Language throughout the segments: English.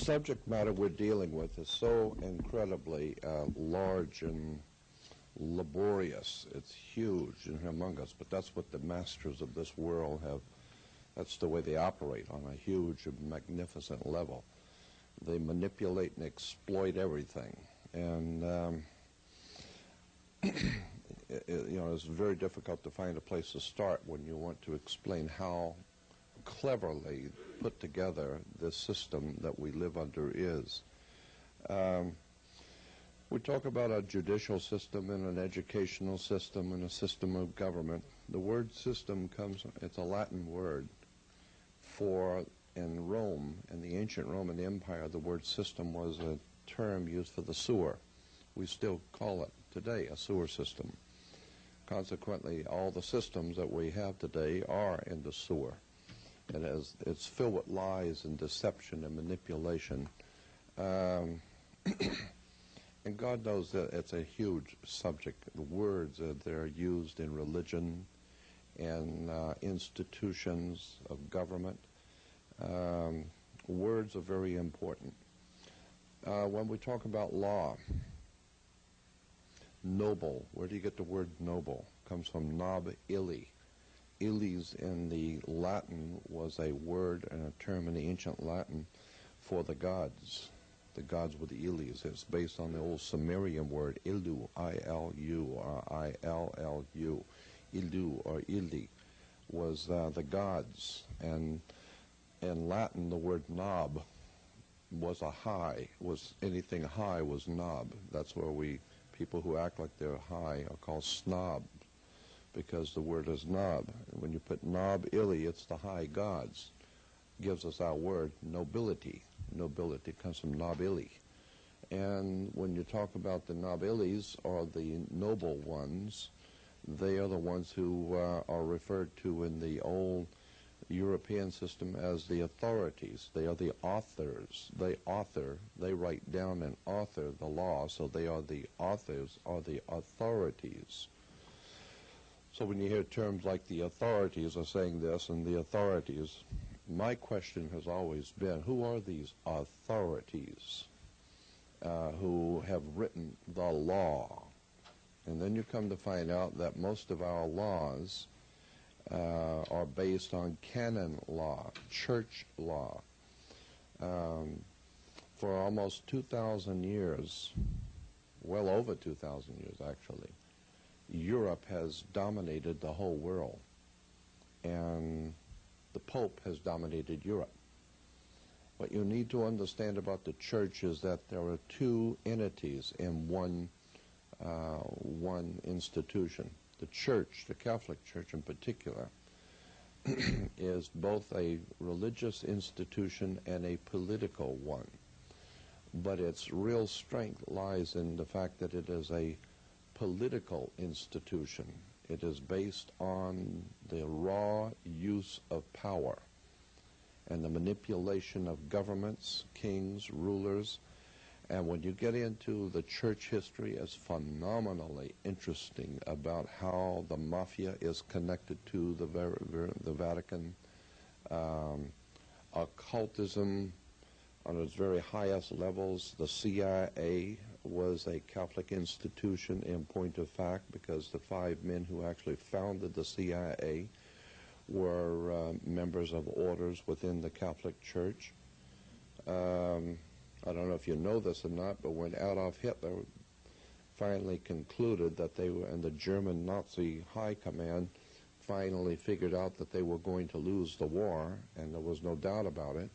subject matter we're dealing with is so incredibly large and laborious. It's huge and humongous, but that's what the masters of this world have. That's the way they operate, on a huge and magnificent level. They manipulate and exploit everything, and it's very difficult to find a place to start when you want to explain how cleverly put together this system that we live under is. We talk about a judicial system and an educational system and a system of government. The word system it's a Latin word for, in Rome, in the ancient Roman Empire, the word system was a term used for the sewer. We still call it today a sewer system. Consequently, all the systems that we have today are in the sewer. It's filled with lies and deception and manipulation. And God knows that it's a huge subject. The words that are used in religion and institutions of government, words are very important. When we talk about law, noble, where do you get the word noble? It comes from nob illi. Illis in the Latin was a word and a term in the ancient Latin for the gods. The gods were the Illis. It's based on the old Sumerian word Ilu, I-L-U, or I-L-L-U. Ilu or Ili was the gods. And in Latin, the word nob was a high. Anything high was nob. That's where people who act like they're high are called snobs, because the word is nob. When you put nob illi, it's the high gods. Gives us our word nobility. Nobility comes from nob illi. And when you talk about the nob illis, or the noble ones, they are the ones who are referred to in the old European system as the authorities. They are the authors. They write down and author the law, so they are the authors, or the authorities. So when you hear terms like the authorities are saying this and the authorities, my question has always been, who are these authorities who have written the law? And then you come to find out that most of our laws are based on canon law, church law. For almost 2,000 years, well over 2,000 years actually, Europe has dominated the whole world, and the Pope has dominated Europe. What you need to understand about the church is that there are two entities in one institution. The church, the Catholic Church in particular, is both a religious institution and a political one. But its real strength lies in the fact that it is a political institution. It is based on the raw use of power and the manipulation of governments, kings, rulers. And when you get into the church history, it's phenomenally interesting about how the mafia is connected to the Vatican. Occultism on its very highest levels. The CIA was a Catholic institution in point of fact, because the 5 men who actually founded the CIA were members of orders within the Catholic Church. I don't know if you know this or not, but when Adolf Hitler finally concluded that they were, and the German Nazi high command finally figured out that they were going to lose the war, and there was no doubt about it,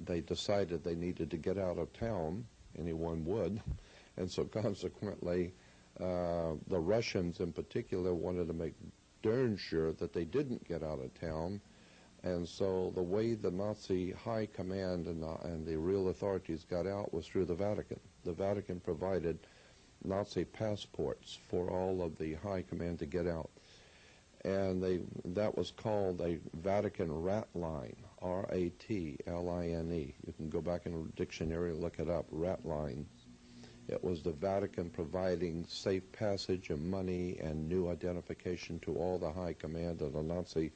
they decided they needed to get out of town. Anyone would. And so consequently, the Russians in particular wanted to make darn sure that they didn't get out of town. And so the way the Nazi high command and the real authorities got out was through the Vatican. The Vatican provided Nazi passports for all of the high command to get out. And that was called a Vatican rat line, R-A-T-L-I-N-E. You can go back in the dictionary and look it up, rat line. It was the Vatican providing safe passage and money and new identification to all the high command of the Nazi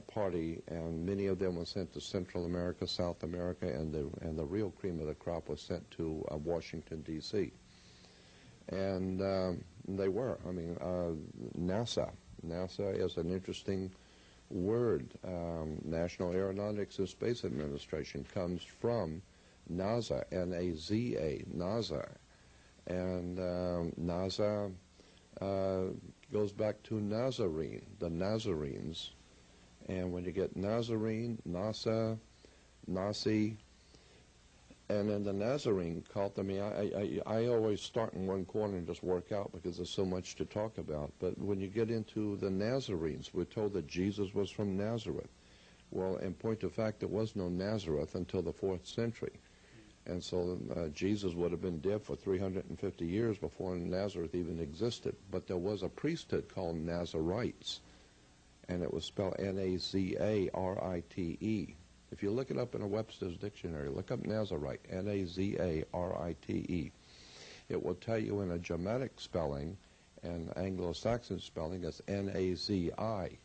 party, and many of them were sent to Central America, South America, and the real cream of the crop was sent to Washington, D.C. And they were. I mean, NASA. NASA is an interesting word. National Aeronautics and Space Administration comes from NASA, N-A-Z-A, NASA. And NASA goes back to Nazarene, the Nazarenes. And when you get Nazarene, NASA, Nasi, and then the Nazarene cult, I mean, I always start in one corner and just work out because there's so much to talk about. But when you get into the Nazarenes, we're told that Jesus was from Nazareth. Well, in point of fact, there was no Nazareth until the 4th century. And so Jesus would have been dead for 350 years before Nazareth even existed. But there was a priesthood called Nazarites, and it was spelled N-A-Z-A-R-I-T-E. If you look it up in a Webster's dictionary, look up Nazarite, N-A-Z-A-R-I-T-E. It will tell you in a Germanic spelling and Anglo-Saxon spelling it's N-A-Z-I-R-I-T-E,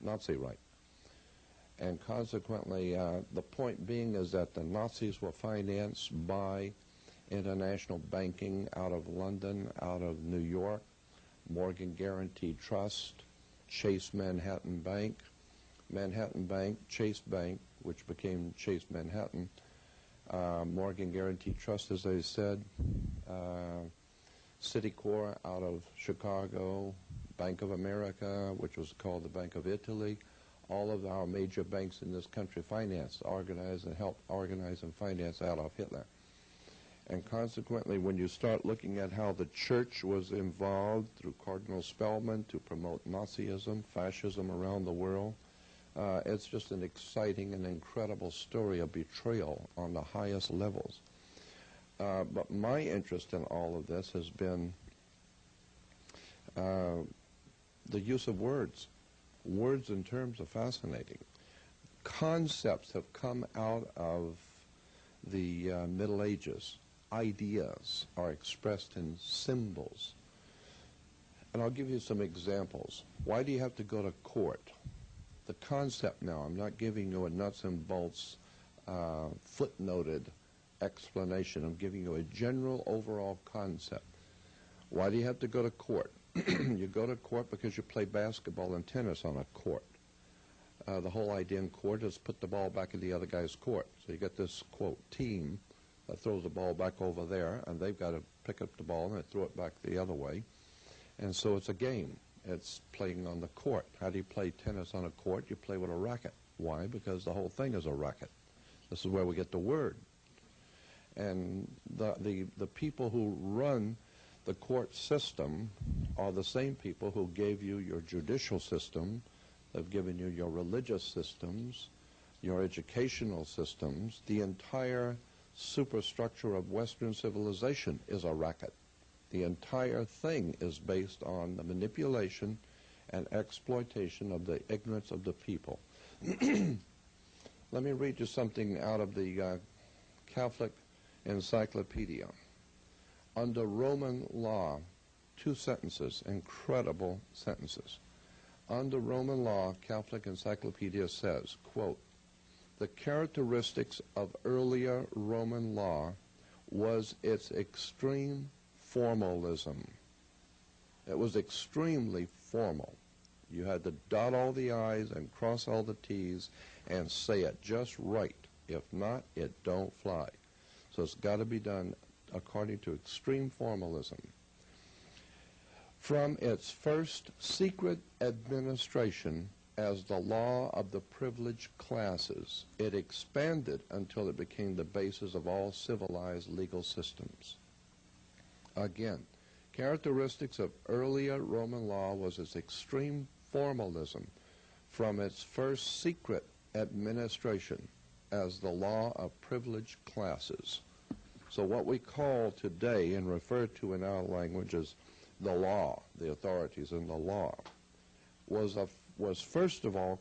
Nazi-Rite. And consequently, the point being is that the Nazis were financed by international banking out of London, out of New York, Morgan Guaranty Trust, Chase Manhattan Bank, Chase Bank, which became Chase Manhattan, Morgan Guaranty Trust, as I said, Citicorp out of Chicago, Bank of America, which was called the Bank of Italy. All of our major banks in this country financed, organized, and helped organize and finance Adolf Hitler. And consequently, when you start looking at how the church was involved through Cardinal Spellman to promote Nazism, fascism around the world, it's just an exciting and incredible story of betrayal on the highest levels. But my interest in all of this has been the use of words. Words and terms are fascinating. Concepts have come out of the Middle Ages. Ideas are expressed in symbols. And I'll give you some examples. Why do you have to go to court? The concept now, I'm not giving you a nuts and bolts footnoted explanation. I'm giving you a general overall concept. Why do you have to go to court? You go to court because you play basketball and tennis on a court. The whole idea in court is put the ball back in the other guy's court. So you get this, quote, team that throws the ball back over there, and they've got to pick up the ball and throw it back the other way. And so it's a game. It's playing on the court. How do you play tennis on a court? You play with a racket. Why? Because the whole thing is a racket. This is where we get the word. And the people who run the court system are the same people who gave you your judicial system, they've given you your religious systems, your educational systems. The entire superstructure of Western civilization is a racket. The entire thing is based on the manipulation and exploitation of the ignorance of the people. Let me read you something out of the Catholic Encyclopedia. Under Roman law, 2 sentences, incredible sentences. Under Roman law, Catholic Encyclopedia says, quote, the characteristics of earlier Roman law was its extreme formalism. It was extremely formal. You had to dot all the I's and cross all the T's and say it just right. If not, it don't fly. So it's got to be done according to extreme formalism. From its first secret administration as the law of the privileged classes, it expanded until it became the basis of all civilized legal systems. Again, characteristics of earlier Roman law was its extreme formalism from its first secret administration as the law of privileged classes. So what we call today and refer to in our language as the law, the authorities in the law, was first of all